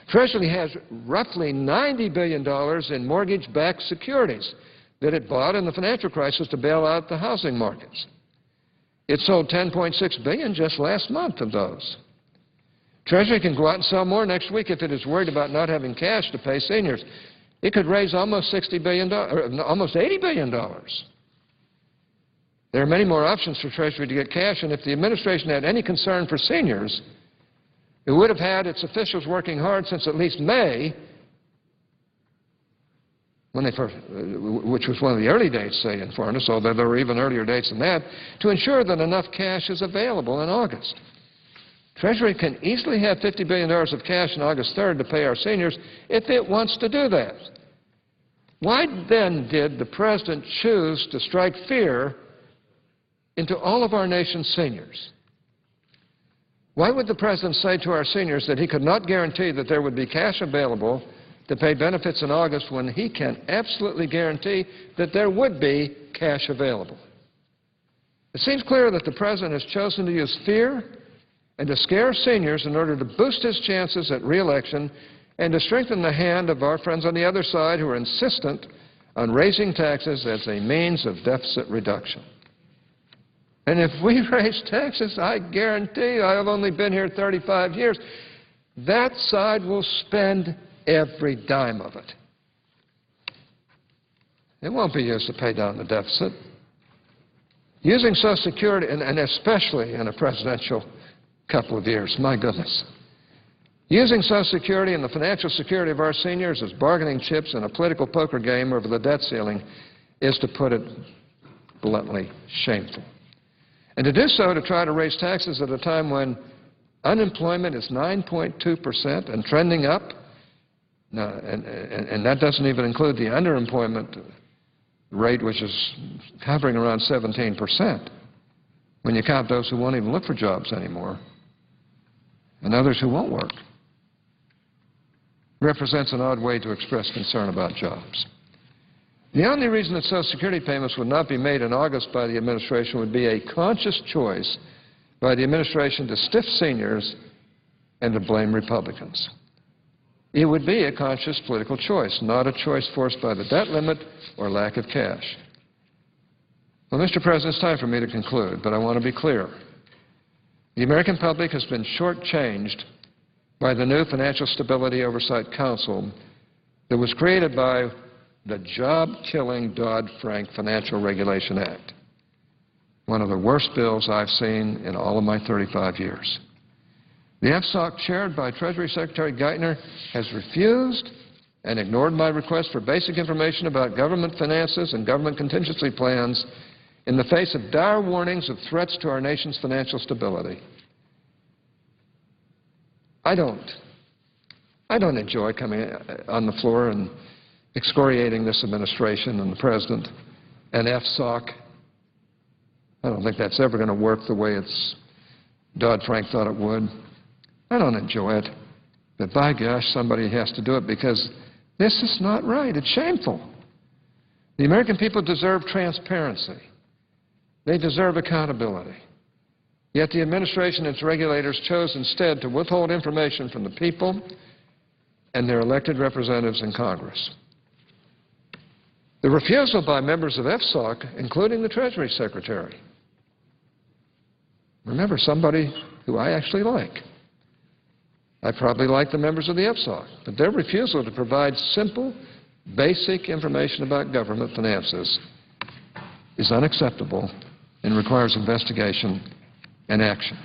Treasury has roughly $90 billion in mortgage-backed securities that it bought in the financial crisis to bail out the housing markets. It sold $10.6 billion just last month of those. Treasury can go out and sell more next week if it is worried about not having cash to pay seniors. It could raise almost $60 billion, or almost $80 billion. There are many more options for Treasury to get cash, and if the administration had any concern for seniors, it would have had its officials working hard since at least May, when they first, which was one of the early dates, say, in fairness, although there were even earlier dates than that, to ensure that enough cash is available in August. Treasury can easily have $50 billion of cash on August 3rd to pay our seniors if it wants to do that. Why then did the President choose to strike fear into all of our nation's seniors? Why would the President say to our seniors that he could not guarantee that there would be cash available to pay benefits in August when he can absolutely guarantee that there would be cash available? It seems clear that the President has chosen to use fear and to scare seniors in order to boost his chances at re-election and to strengthen the hand of our friends on the other side who are insistent on raising taxes as a means of deficit reduction. And if we raise taxes, I guarantee you, I have only been here 35 years, that side will spend every dime of it. It won't be used to pay down the deficit. Using Social Security, and especially in a presidential couple of years, my goodness. Using Social Security and the financial security of our seniors as bargaining chips in a political poker game over the debt ceiling is, to put it bluntly, shameful. And to do so, to try to raise taxes at a time when unemployment is 9.2% and trending up, and that doesn't even include the underemployment rate, which is hovering around 17%, when you count those who won't even look for jobs anymore, and others who won't work, represents an odd way to express concern about jobs. The only reason that Social Security payments would not be made in August by the administration would be a conscious choice by the administration to stiff seniors and to blame Republicans. It would be a conscious political choice, not a choice forced by the debt limit or lack of cash. Well, Mr. President, it's time for me to conclude, but I want to be clear. The American public has been shortchanged by the new Financial Stability Oversight Council that was created by the job-killing Dodd-Frank Financial Regulation Act, one of the worst bills I've seen in all of my 35 years. The FSOC, chaired by Treasury Secretary Geithner, has refused and ignored my request for basic information about government finances and government contingency plans in the face of dire warnings of threats to our nation's financial stability. I don't enjoy coming on the floor and excoriating this administration and the President and FSOC I don't think that's ever going to work the way Dodd-Frank thought it would. I don't enjoy it. But by gosh, somebody has to do it because this is not right. It's shameful. The American people deserve transparency. They deserve accountability. Yet the administration and its regulators chose instead to withhold information from the people and their elected representatives in Congress. The refusal by members of FSOC, including the Treasury Secretary, remember, somebody who I actually like. I probably like the members of the FSOC, but their refusal to provide simple, basic information about government finances is unacceptable and requires investigation and action.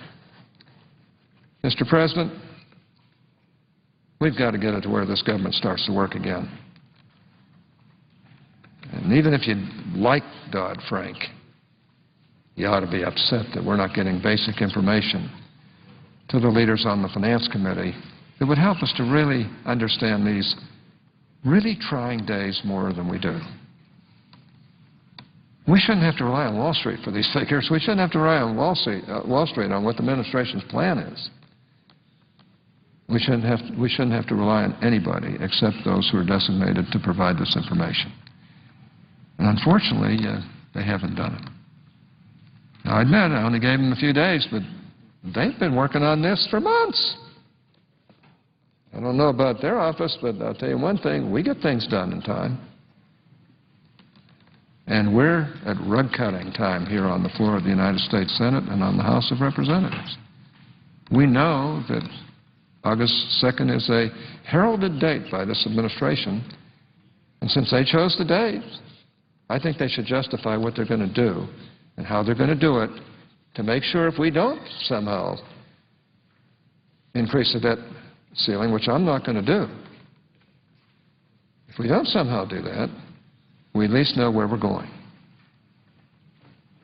Mr. President, we've got to get it to where this government starts to work again. And even if you like Dodd-Frank, you ought to be upset that we're not getting basic information to the leaders on the Finance Committee that would help us to really understand these really trying days more than we do. We shouldn't have to rely on Wall Street for these figures. We shouldn't have to rely on Wall Street on what the administration's plan is. We shouldn't have to rely on anybody except those who are designated to provide this information. And unfortunately, they haven't done it. Now, I admit I only gave them a few days, but they've been working on this for months. I don't know about their office, but I'll tell you one thing, we get things done in time. And we're at rug-cutting time here on the floor of the United States Senate and on the House of Representatives. We know that August 2nd is a heralded date by this administration, and since they chose the date, I think they should justify what they're going to do and how they're going to do it to make sure if we don't somehow increase the debt ceiling, which I'm not going to do, if we don't somehow do that, we at least know where we're going.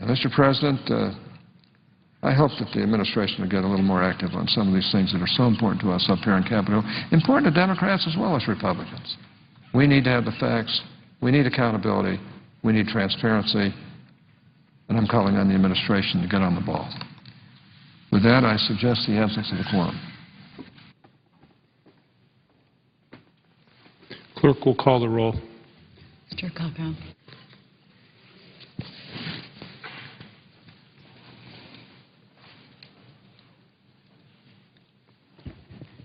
And, Mr. President, I hope that the administration will get a little more active on some of these things that are so important to us up here in Capitol Hill, important to Democrats as well as Republicans. We need to have the facts. We need accountability. We need transparency. And I'm calling on the administration to get on the ball. With that, I suggest the absence of the quorum. Clerk will call the roll. Mr. Compound.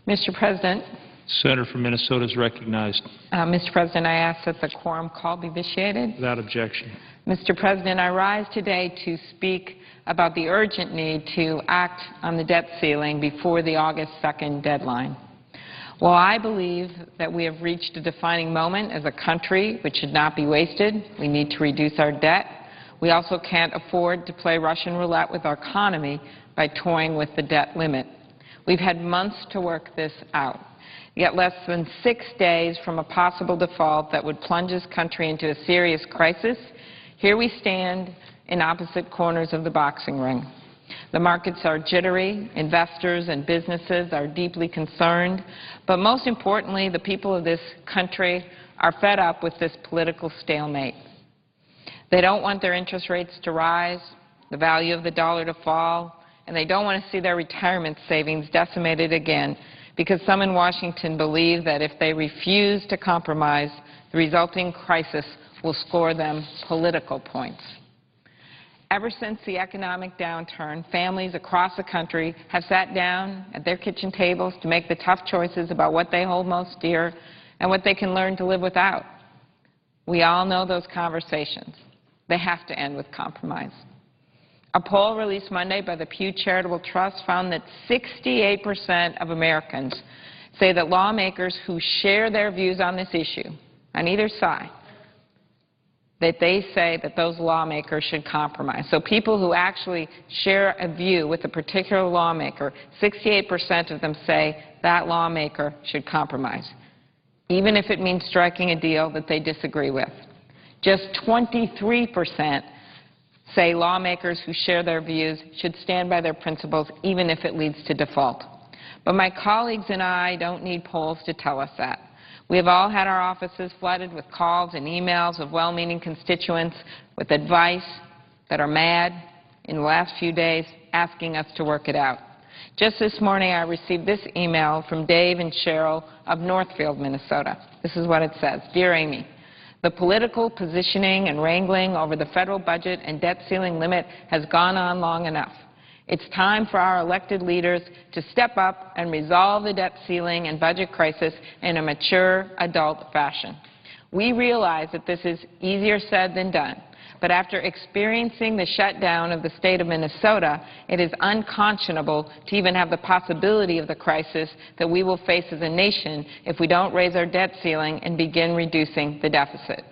Mr. President. Senator from Minnesota is recognized. Mr. President, I ask that the quorum call be vitiated. Without objection. Mr. President, I rise today to speak about the urgent need to act on the debt ceiling before the August 2nd deadline. While I believe that we have reached a defining moment as a country which should not be wasted, we need to reduce our debt. We also can't afford to play Russian roulette with our economy by toying with the debt limit. We've had months to work this out. Yet less than 6 days from a possible default that would plunge this country into a serious crisis, here we stand in opposite corners of the boxing ring. The markets are jittery, investors and businesses are deeply concerned, but most importantly, the people of this country are fed up with this political stalemate. They don't want their interest rates to rise, the value of the dollar to fall, and they don't want to see their retirement savings decimated again because some in Washington believe that if they refuse to compromise, the resulting crisis will score them political points. Ever since the economic downturn, families across the country have sat down at their kitchen tables to make the tough choices about what they hold most dear and what they can learn to live without. We all know those conversations. They have to end with compromise. A poll released Monday by the Pew Charitable Trust found that 68% of Americans say that lawmakers who share their views on this issue, on either side, that they say that those lawmakers should compromise. So people who actually share a view with a particular lawmaker, 68% of them say that lawmaker should compromise, even if it means striking a deal that they disagree with. Just 23% say lawmakers who share their views should stand by their principles even if it leads to default. But my colleagues and I don't need polls to tell us that. We have all had our offices flooded with calls and emails of well-meaning constituents with advice that are mad, in the last few days asking us to work it out. Just this morning, I received this email from Dave and Cheryl of Northfield, Minnesota. This is what it says. Dear Amy, the political positioning and wrangling over the federal budget and debt ceiling limit has gone on long enough. It's time for our elected leaders to step up and resolve the debt ceiling and budget crisis in a mature, adult fashion. We realize that this is easier said than done, but after experiencing the shutdown of the state of Minnesota, it is unconscionable to even have the possibility of the crisis that we will face as a nation if we don't raise our debt ceiling and begin reducing the deficit.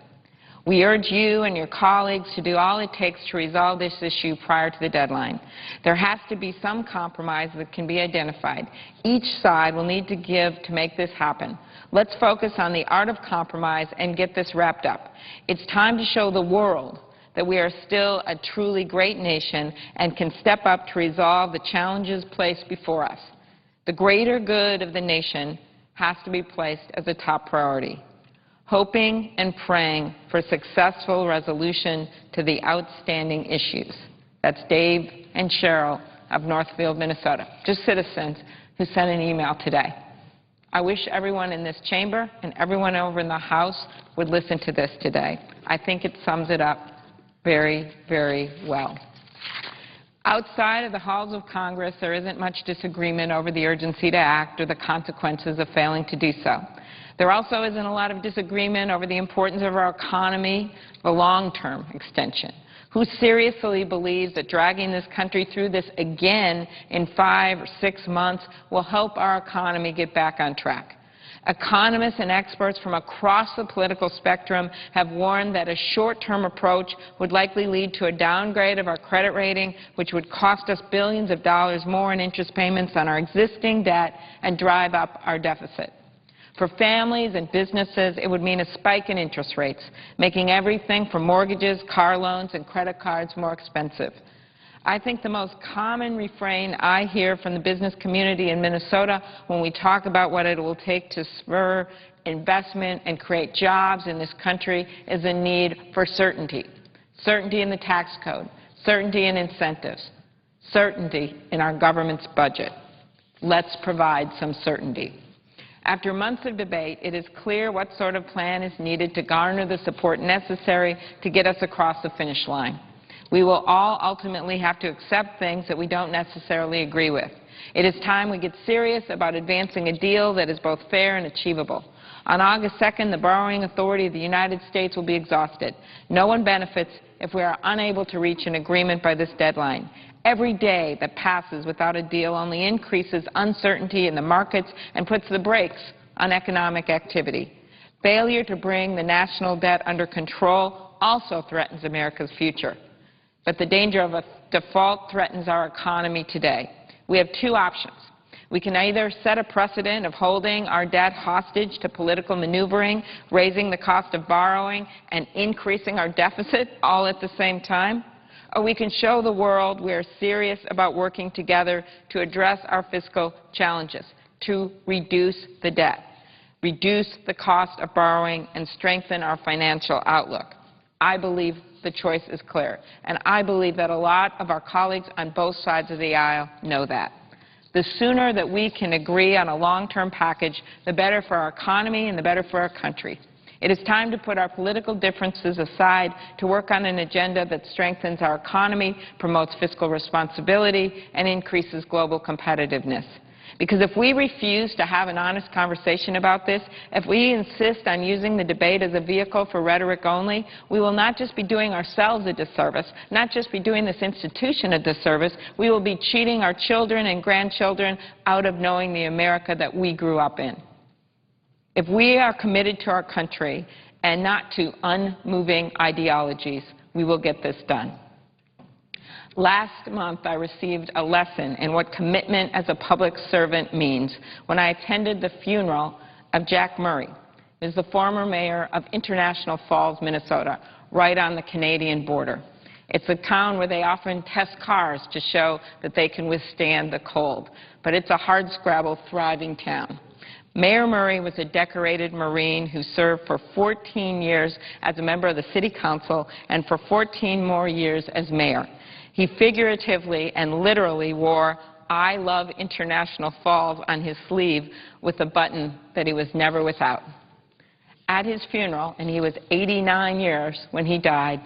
We urge you and your colleagues to do all it takes to resolve this issue prior to the deadline. There has to be some compromise that can be identified. Each side will need to give to make this happen. Let's focus on the art of compromise and get this wrapped up. It's time to show the world that we are still a truly great nation and can step up to resolve the challenges placed before us. The greater good of the nation has to be placed as a top priority. Hoping and praying for successful resolution to the outstanding issues. That's Dave and Cheryl of Northfield, Minnesota, just citizens who sent an email today. I wish everyone in this chamber and everyone over in the House would listen to this today. I think it sums it up very, very well. Outside of the halls of Congress, there isn't much disagreement over the urgency to act or the consequences of failing to do so. There also isn't a lot of disagreement over the importance of our economy, the long-term extension. Who seriously believes that dragging this country through this again in 5 or 6 months will help our economy get back on track? Economists and experts from across the political spectrum have warned that a short-term approach would likely lead to a downgrade of our credit rating, which would cost us billions of dollars more in interest payments on our existing debt and drive up our deficit. For families and businesses, it would mean a spike in interest rates, making everything from mortgages, car loans, and credit cards more expensive. I think the most common refrain I hear from the business community in Minnesota when we talk about what it will take to spur investment and create jobs in this country is a need for certainty. Certainty in the tax code, certainty in incentives, certainty in our government's budget. Let's provide some certainty. After months of debate, it is clear what sort of plan is needed to garner the support necessary to get us across the finish line. We will all ultimately have to accept things that we don't necessarily agree with. It is time we get serious about advancing a deal that is both fair and achievable. On August 2nd, the borrowing authority of the United States will be exhausted. No one benefits if we are unable to reach an agreement by this deadline. Every day that passes without a deal only increases uncertainty in the markets and puts the brakes on economic activity. Failure to bring the national debt under control also threatens America's future. But the danger of a default threatens our economy today. We have two options. We can either set a precedent of holding our debt hostage to political maneuvering, raising the cost of borrowing, and increasing our deficit all at the same time, or we can show the world we are serious about working together to address our fiscal challenges, to reduce the debt, reduce the cost of borrowing, and strengthen our financial outlook. I believe the choice is clear, and I believe that a lot of our colleagues on both sides of the aisle know that. The sooner that we can agree on a long-term package, the better for our economy and the better for our country. It is time to put our political differences aside to work on an agenda that strengthens our economy, promotes fiscal responsibility, and increases global competitiveness. Because if we refuse to have an honest conversation about this, if we insist on using the debate as a vehicle for rhetoric only, we will not just be doing ourselves a disservice, not just be doing this institution a disservice, we will be cheating our children and grandchildren out of knowing the America that we grew up in. If we are committed to our country and not to unmoving ideologies, we will get this done. Last month, I received a lesson in what commitment as a public servant means when I attended the funeral of Jack Murray, who is the former mayor of International Falls, Minnesota, right on the Canadian border. It's a town where they often test cars to show that they can withstand the cold, but it's a hardscrabble, thriving town. Mayor Murray was a decorated Marine who served for 14 years as a member of the City Council and for 14 more years as mayor. He figuratively and literally wore "I love International Falls" on his sleeve with a button that he was never without. At his funeral, and he was 89 years when he died,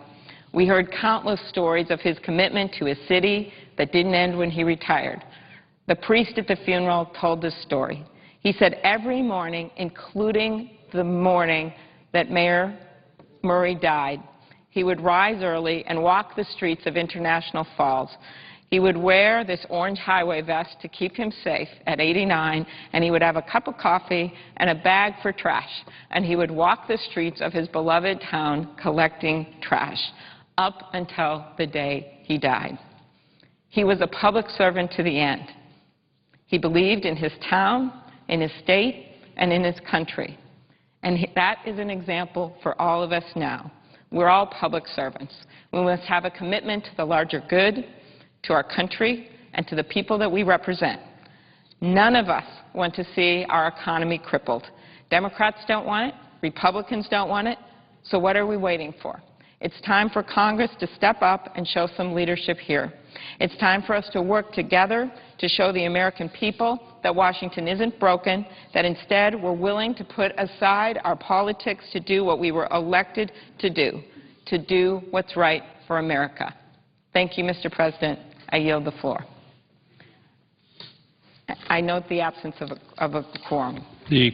we heard countless stories of his commitment to his city that didn't end when he retired. The priest at the funeral told this story. He said every morning, including the morning that Mayor Murray died, he would rise early and walk the streets of International Falls. He would wear this orange highway vest to keep him safe at 89, and he would have a cup of coffee and a bag for trash, and he would walk the streets of his beloved town collecting trash up until the day he died. He was a public servant to the end. He believed in his town, in his state, and in his country. And that is an example for all of us now. We're all public servants. We must have a commitment to the larger good, to our country, and to the people that we represent. None of us want to see our economy crippled. Democrats don't want it. Republicans don't want it. So what are we waiting for? It's time for Congress to step up and show some leadership here. It's time for us to work together to show the American people that Washington isn't broken, that instead we're willing to put aside our politics to do what we were elected to do what's right for America. Thank you, Mr. President. I yield the floor. I note the absence of a quorum. The